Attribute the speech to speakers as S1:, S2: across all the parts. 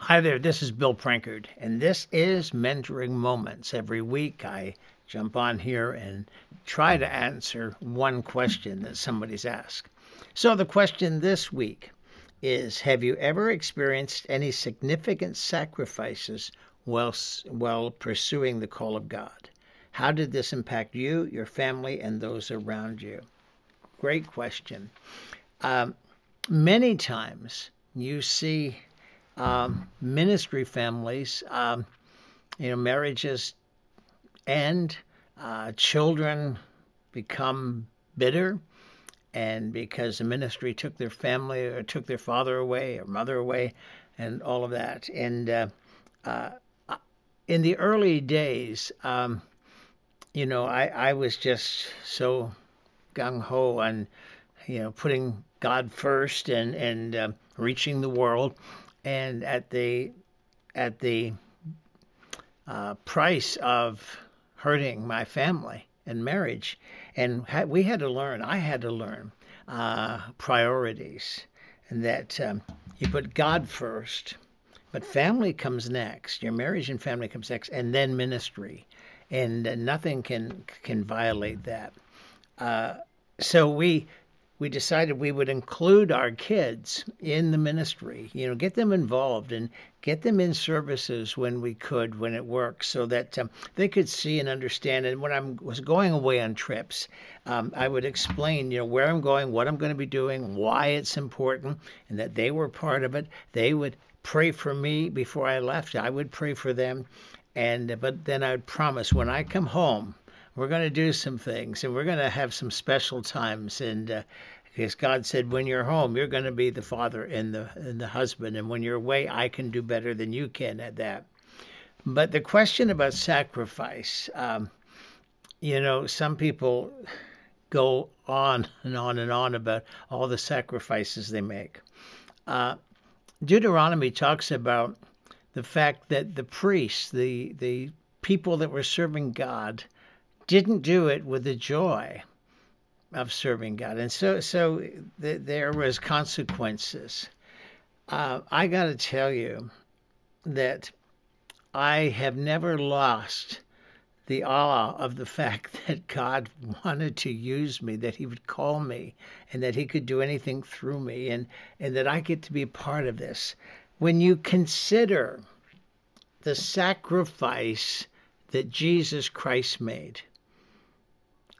S1: Hi there, this is Bill Prankard, and this is Mentoring Moments. Every week I jump on here and try to answer one question that somebody's asked. So the question this week is, have you ever experienced any significant sacrifices while pursuing the call of God? How did this impact you, your family, and those around you? Great question. Many times you see ministry families, marriages end, children become bitter, and because the ministry took their family or took their father away or mother away, and all of that. And in the early days, I was just so gung ho on, putting God first and reaching the world. And at the price of hurting my family and marriage, and we had to learn. I had to learn priorities, and that you put God first, but family comes next. Your marriage and family comes next, and then ministry, and nothing can violate that. So we decided we would include our kids in the ministry, get them involved and get them in services when we could, when it worked, so that they could see and understand. And when I was going away on trips, I would explain, where I'm going, what I'm going to be doing, why it's important, and that they were part of it. They would pray for me before I left. I would pray for them. But then I would promise, when I come home, we're going to do some things, and we're going to have some special times. And because God said, when you're home, you're going to be the father and the husband, and when you're away, I can do better than you can at that. But the question about sacrifice, some people go on and on and on about all the sacrifices they make. Deuteronomy talks about the fact that the priests, the people that were serving God, didn't do it with the joy of serving God. And so there was consequences. I got to tell you that I have never lost the awe of the fact that God wanted to use me, that he would call me, and that he could do anything through me, and that I get to be a part of this. When you consider the sacrifice that Jesus Christ made,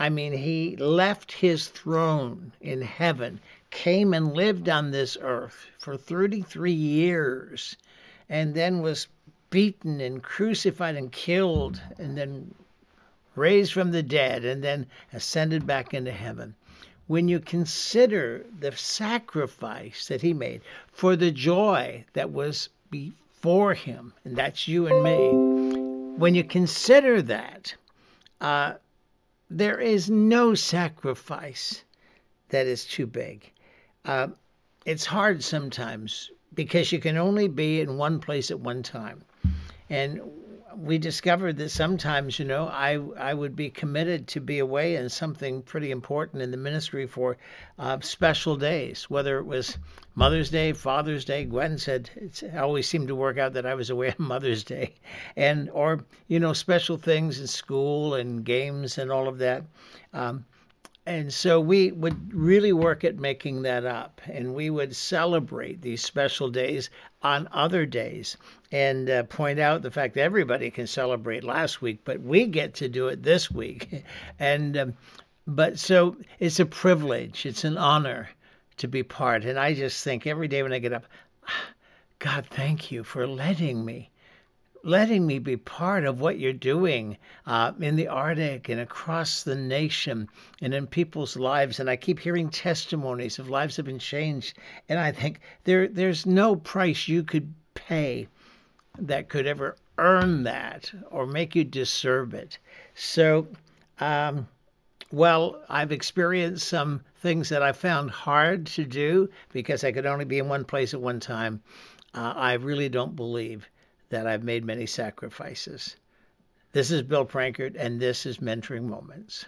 S1: I mean, he left his throne in heaven, came and lived on this earth for 33 years, and then was beaten and crucified and killed, and then raised from the dead, and then ascended back into heaven. When you consider the sacrifice that he made for the joy that was before him, and that's you and me, when you consider that, there is no sacrifice that is too big. It's hard sometimes because you can only be in one place at one time. And we discovered that sometimes, I would be committed to be away in something pretty important in the ministry for special days, whether it was Mother's Day, Father's Day. Gwen said it always seemed to work out that I was away on Mother's Day, or special things in school and games and all of that. And so we would really work at making that up, and we would celebrate these special days on other days and point out the fact that everybody can celebrate last week, but we get to do it this week. But so it's a privilege. It's an honor to be part. And I just think every day when I get up, God, thank you for letting me be part of what you're doing in the Arctic and across the nation and in people's lives. And I keep hearing testimonies of lives that have been changed. And I think there's no price you could pay that could ever earn that or make you deserve it. So, I've experienced some things that I found hard to do because I could only be in one place at one time. I really don't believe that I've made many sacrifices. This is Bill Prankard, and this is Mentoring Moments.